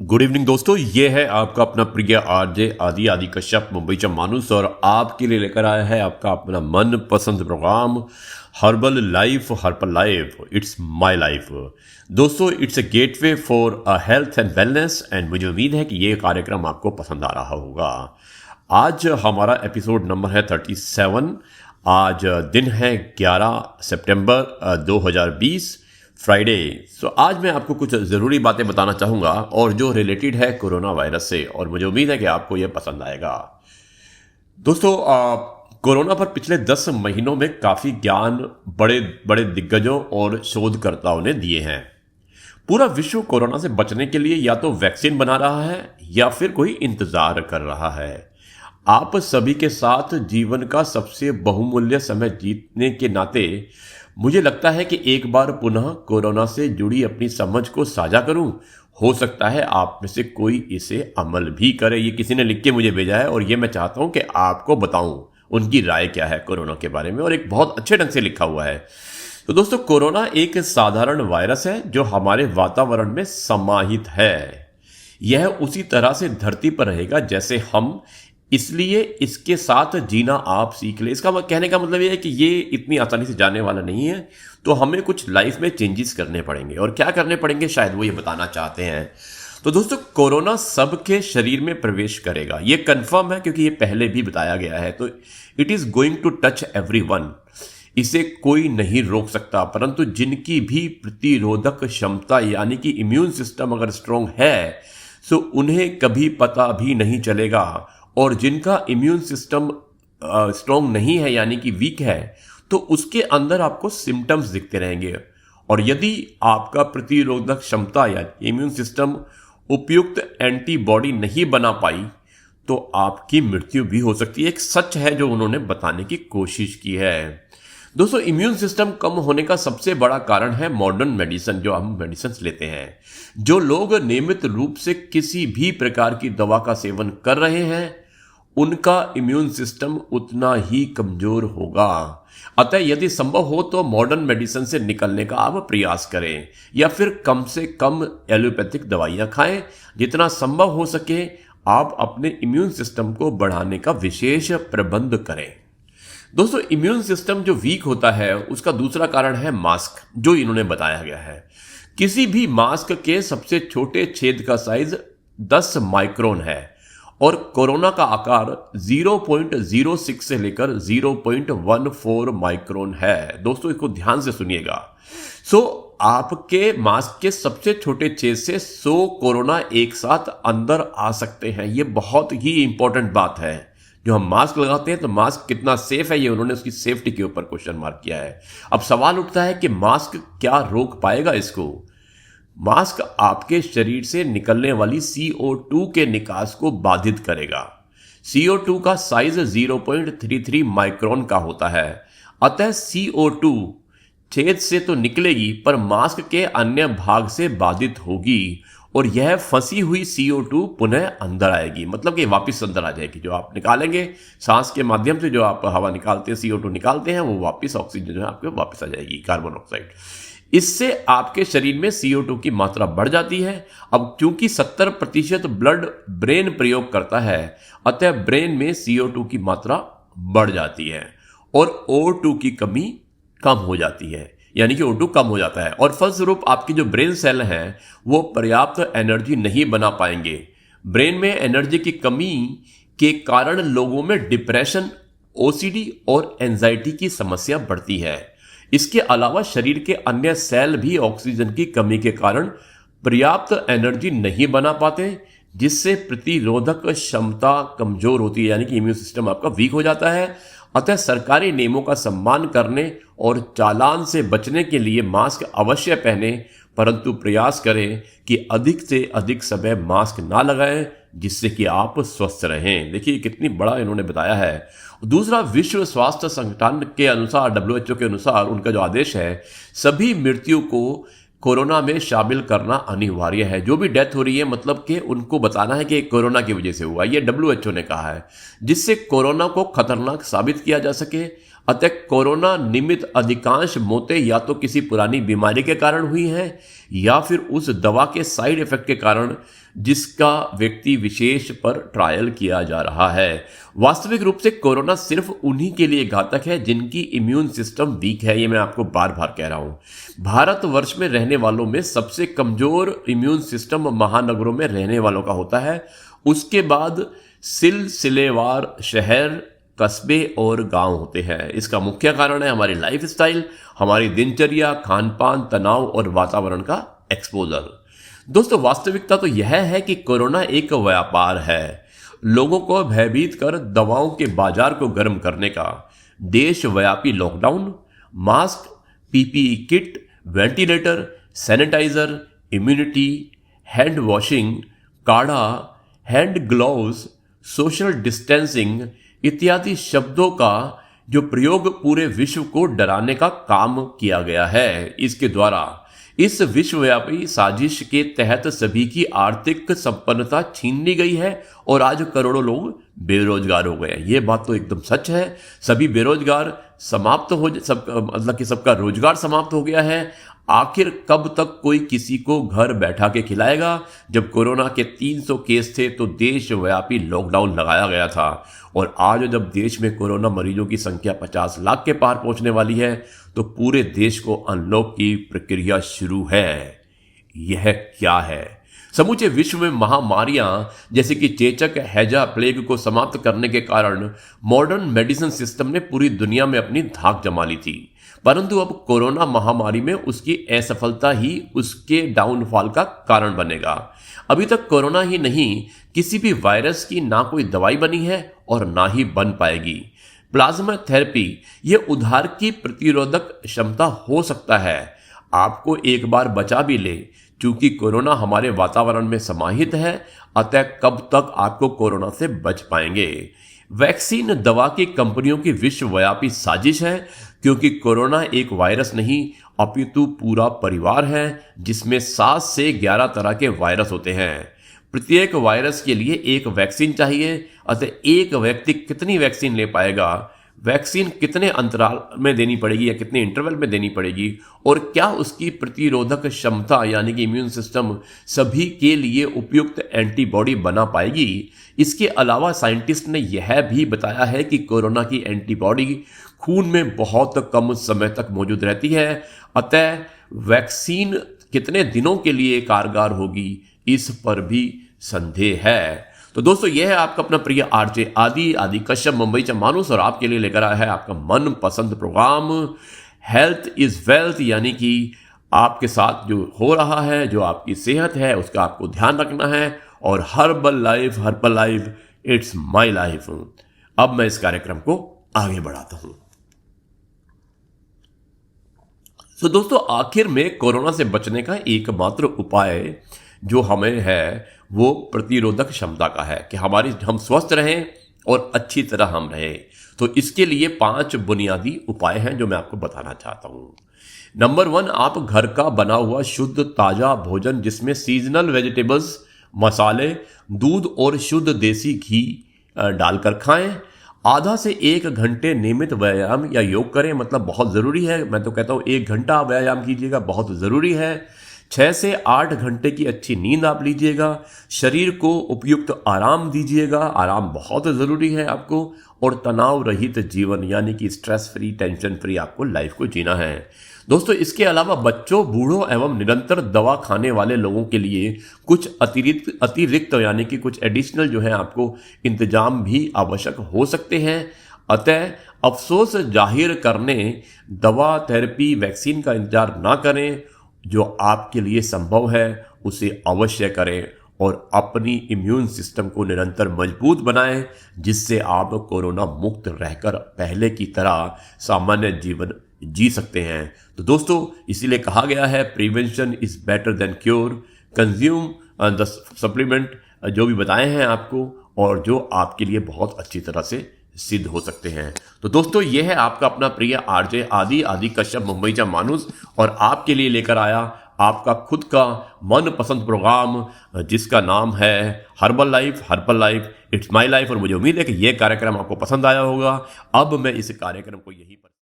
Good evening दोस्तों, ये है आपका अपना प्रिय आरजे आदि कश्यप मुंबईचा माणूस और आपके लिए लेकर आया है आपका अपना मन पसंद program herbal life it's my life. दोस्तों, it's a gateway for a health and wellness and मुझे उम्मीद है कि ये कार्यक्रम आपको पसंद आ रहा होगा। आज हमारा एपिसोड नंबर है 37। आज दिन है 11 सितंबर 2020, फ्राइडे। सो आज मैं आपको कुछ ज़रूरी बातें बताना चाहूँगा और जो रिलेटेड है कोरोना वायरस से, और मुझे उम्मीद है कि आपको यह पसंद आएगा। दोस्तों, कोरोना पर पिछले 10 महीनों में काफ़ी ज्ञान बड़े बड़े दिग्गजों और शोधकर्ताओं ने दिए हैं। पूरा विश्व कोरोना से बचने के लिए या तो वैक्सीन बना रहा है या फिर कोई इंतज़ार कर रहा है। आप सभी के साथ जीवन का सबसे बहुमूल्य समय जीतने के नाते मुझे लगता है कि एक बार पुनः कोरोना से जुड़ी अपनी समझ को साझा करूं। हो सकता है आप में से कोई इसे अमल भी करे। ये किसी ने लिख के मुझे भेजा है और ये मैं चाहता हूं कि आपको बताऊं उनकी राय क्या है कोरोना के बारे में, और एक बहुत अच्छे ढंग से लिखा हुआ है। तो दोस्तों, कोरोना एक साधारण वायरस है जो हमारे वातावरण में समाहित है। यह उसी तरह से धरती पर रहेगा जैसे हम, इसलिए इसके साथ जीना आप सीख ले। इसका कहने का मतलब यह है कि ये इतनी आसानी से जाने वाला नहीं है, तो हमें कुछ लाइफ में चेंजेस करने पड़ेंगे। और क्या करने पड़ेंगे, शायद वो ये बताना चाहते हैं। तो दोस्तों, कोरोना सबके शरीर में प्रवेश करेगा, ये कंफर्म है क्योंकि ये पहले भी बताया गया है। तो it is going to touch everyone. इसे कोई नहीं रोक सकता, परंतु जिनकी भी प्रतिरोधक क्षमता यानी कि इम्यून सिस्टम अगर स्ट्रांग है तो उन्हें कभी पता भी नहीं चलेगा, और जिनका इम्यून सिस्टम स्ट्रांग नहीं है यानी कि वीक है, तो उसके अंदर आपको सिम्टम्स दिखते रहेंगे। और यदि आपका प्रतिरोधक क्षमता या इम्यून सिस्टम उपयुक्त एंटीबॉडी नहीं बना पाई तो आपकी मृत्यु भी हो सकती है। एक सच है जो उन्होंने बताने की कोशिश की है। दोस्तों, इम्यून सिस्टम कम होने का सबसे बड़ा कारण है मॉडर्न मेडिसिन, जो हम मेडिसिन लेते हैं। जो लोग नियमित रूप से किसी भी प्रकार की दवा का सेवन कर रहे हैं उनका इम्यून सिस्टम उतना ही कमजोर होगा। अतः यदि संभव हो तो मॉडर्न मेडिसिन से निकलने का आप प्रयास करें, या फिर कम से कम एलोपैथिक दवाइयां खाएं। जितना संभव हो सके आप अपने इम्यून सिस्टम को बढ़ाने का विशेष प्रबंध करें। दोस्तों, इम्यून सिस्टम जो वीक होता है उसका दूसरा कारण है मास्क, जो इन्होंने बताया गया है। किसी भी मास्क के सबसे छोटे छेद का साइज 10 माइक्रोन है और कोरोना का आकार 0.06 से लेकर 0.14 माइक्रोन है। दोस्तों, इसको ध्यान से सुनिएगा। आपके मास्क के सबसे छोटे छेद से 100 कोरोना एक साथ अंदर आ सकते हैं। यह बहुत ही इंपॉर्टेंट बात है। जो हम मास्क लगाते हैं तो मास्क कितना सेफ है, ये उन्होंने उसकी सेफ्टी के ऊपर क्वेश्चन मार्क किया है। अब सवाल उठता है कि मास्क क्या रोक पाएगा इसको। मास्क आपके शरीर से निकलने वाली CO2 के निकास को बाधित करेगा। CO2 का साइज 0.33 माइक्रोन का होता है। अतः CO2 छेद से तो निकलेगी पर मास्क के अन्य भाग से बाधित होगी और यह फंसी हुई CO2 पुनः अंदर आएगी, मतलब कि वापस अंदर आ जाएगी। जो आप निकालेंगे सांस के माध्यम से, जो आप हवा निकालते हैं, CO2 निकालते हैं, वो वापस ऑक्सीजन जो है आपके वापस आ जाएगी, कार्बन ऑक्साइड। इससे आपके शरीर में CO2 की मात्रा बढ़ जाती है। अब चूंकि 70% ब्लड ब्रेन प्रयोग करता है, अतः ब्रेन में CO2 की मात्रा बढ़ जाती है और O2 की कमी कम हो जाती है, यानी कि O2 कम हो जाता है और फलस्वरूप आपकी जो ब्रेन सेल हैं वो पर्याप्त एनर्जी नहीं बना पाएंगे। ब्रेन में एनर्जी की कमी के कारण लोगों में डिप्रेशन, OCD और एंजाइटी की समस्या बढ़ती है। इसके अलावा शरीर के अन्य सेल भी ऑक्सीजन की कमी के कारण पर्याप्त एनर्जी नहीं बना पाते, जिससे प्रतिरोधक क्षमता कमजोर होती है, यानी कि इम्यून सिस्टम आपका वीक हो जाता है। अतः सरकारी नियमों का सम्मान करने और चालान से बचने के लिए मास्क अवश्य पहने, परंतु प्रयास करें कि अधिक से अधिक समय मास्क ना लगाएं, जिससे कि आप स्वस्थ रहें। देखिए कितनी बड़ा इन्होंने बताया है। दूसरा, विश्व स्वास्थ्य संगठन के अनुसार, WHO के अनुसार, उनका जो आदेश है, सभी मृत्यु को कोरोना में शामिल करना अनिवार्य है। जो भी डेथ हो रही है, मतलब कि उनको बताना है कि कोरोना की वजह से हुआ, ये WHO ने कहा है, जिससे कोरोना को खतरनाक साबित किया जा सके। अतः कोरोना निमित्त अधिकांश मौतें या तो किसी पुरानी बीमारी के कारण हुई हैं या फिर उस दवा के साइड इफेक्ट के कारण जिसका व्यक्ति विशेष पर ट्रायल किया जा रहा है। वास्तविक रूप से कोरोना सिर्फ उन्हीं के लिए घातक है जिनकी इम्यून सिस्टम वीक है। ये मैं आपको बार बार कह रहा हूं। भारतवर्ष में रहने वालों में सबसे कमजोर इम्यून सिस्टम महानगरों में रहने वालों का होता है। उसके बाद सिलसिलेवार शहर, कस्बे और गांव होते हैं। इसका मुख्य कारण है हमारी लाइफस्टाइल, हमारी दिनचर्या, खान पान, तनाव और वातावरण का एक्सपोजर। दोस्तों, वास्तविकता तो यह है कि कोरोना एक व्यापार है, लोगों को भयभीत कर दवाओं के बाजार को गर्म करने का। देशव्यापी lockdown, mask, PPE kit, ventilator, sanitiser, immunity, hand washing, काढ़ा, हैंड ग्लोव्स, सोशल डिस्टेंसिंग इत्यादि शब्दों का जो प्रयोग पूरे विश्व को डराने का काम किया गया है। इसके द्वारा इस विश्वव्यापी साजिश के तहत सभी की आर्थिक संपन्नता छीन ली गई है और आज करोड़ों लोग बेरोजगार हो गए हैं। ये बात तो एकदम सच है। सभी बेरोजगार समाप्त हो मतलब कि सबका रोजगार समाप्त हो गया है। आखिर कब तक कोई किसी को घर बैठा के खिलाएगा? जब कोरोना के 300 केस थे तो देशव्यापी लॉकडाउन लगाया गया था और आज जब देश में कोरोना मरीजों की संख्या 50 लाख के पार पहुंचने वाली है तो पूरे देश को अनलॉक की प्रक्रिया शुरू है। यह क्या है? समूचे विश्व में महामारियां जैसे कि चेचक, हैजा, प्लेग को समाप्त करने के कारण मॉडर्न मेडिसिन सिस्टम ने पूरी दुनिया में अपनी धाक जमा ली थी, परंतु अब कोरोना महामारी में उसकी असफलता ही उसके डाउनफॉल का कारण बनेगा। अभी तक कोरोना ही नहीं, किसी भी वायरस की ना कोई दवाई बनी है और ना ही बन पाएगी। प्लाज्मा थेरेपी यह उधार की प्रतिरोधक क्षमता हो सकता है, आपको एक बार बचा भी ले। चूंकि कोरोना हमारे वातावरण में समाहित है, अतः कब तक आपको कोरोना से बच पाएंगे? वैक्सीन दवा की कंपनियों की विश्वव्यापी साजिश है, क्योंकि कोरोना एक वायरस नहीं अपितु पूरा परिवार है जिसमें 7 से 11 तरह के वायरस होते हैं। प्रत्येक वायरस के लिए एक वैक्सीन चाहिए, अतः एक व्यक्ति कितनी वैक्सीन ले पाएगा? वैक्सीन कितने अंतराल में देनी पड़ेगी या कितने इंटरवल में देनी पड़ेगी? और क्या उसकी प्रतिरोधक क्षमता यानी कि इम्यून सिस्टम सभी के लिए उपयुक्त एंटीबॉडी बना पाएगी? इसके अलावा साइंटिस्ट ने यह भी बताया है कि कोरोना की एंटीबॉडी खून में बहुत कम समय तक मौजूद रहती है, अतः वैक्सीन कितने दिनों के लिए कारगर होगी इस पर भी संदेह है। तो दोस्तों, यह है आपका अपना प्रिय आरजे आदि कश्यप मुंबई से मानुस और आपके लिए लेकर आया है आपका मनपसंद प्रोग्राम हेल्थ इज वेल्थ, यानी कि आपके साथ जो हो रहा है, जो आपकी सेहत है उसका आपको ध्यान रखना है। और herbal life it's my life. अब मैं इस कार्यक्रम को आगे बढ़ाता हूं। तो दोस्तों, आखिर में कोरोना से बचने का एकमात्र उपाय जो हमें है वो प्रतिरोधक क्षमता का है कि हम स्वस्थ रहें और अच्छी तरह हम रहें। तो इसके लिए 5 बुनियादी उपाय हैं जो मैं आपको बताना चाहता हूं। नंबर 1, आप घर का बना हुआ शुद्ध ताजा भोजन जिसमें सीजनल वेजिटेबल्स, मसाले, दूध और शुद्ध देसी घी डालकर खाएं। आधा से 1 घंटे नियमित व्यायाम या योग करें, मतलब बहुत ज़रूरी है। मैं तो कहता हूँ 1 घंटा व्यायाम कीजिएगा, बहुत ज़रूरी है। 6 से 8 घंटे की अच्छी नींद आप लीजिएगा। शरीर को उपयुक्त आराम दीजिएगा, आराम बहुत ज़रूरी है आपको। और तनाव रहित जीवन यानी कि स्ट्रेस फ्री, टेंशन फ्री आपको लाइफ को जीना है। दोस्तों, इसके अलावा बच्चों, बूढ़ों एवं निरंतर दवा खाने वाले लोगों के लिए कुछ अतिरिक्त यानी कि कुछ एडिशनल जो है आपको इंतजाम भी आवश्यक हो सकते हैं। अतः अफसोस जाहिर करने दवा, थेरेपी, वैक्सीन का इंतजार ना करें। जो आपके लिए संभव है उसे अवश्य करें और अपनी इम्यून सिस्टम को निरंतर मजबूत बनाएं, जिससे आप कोरोना मुक्त रहकर पहले की तरह सामान्य जीवन जी सकते हैं। तो दोस्तों, इसीलिए कहा गया है prevention is better than cure. Consume the supplement जो भी बताए हैं आपको और जो आपके लिए बहुत अच्छी तरह से सिद्ध हो सकते हैं। तो दोस्तों, यह है आपका अपना प्रिय आरजे आदि कश्यप मुंबई का मानुस और आपके लिए लेकर आया आपका खुद का मनपसंद प्रोग्राम जिसका नाम है herbal life it's my life. और मुझे उम्मीद है कि ये कार्यक्रम आपको पसंद आया होगा। अब मैं इस कार्यक्रम को यहीं पर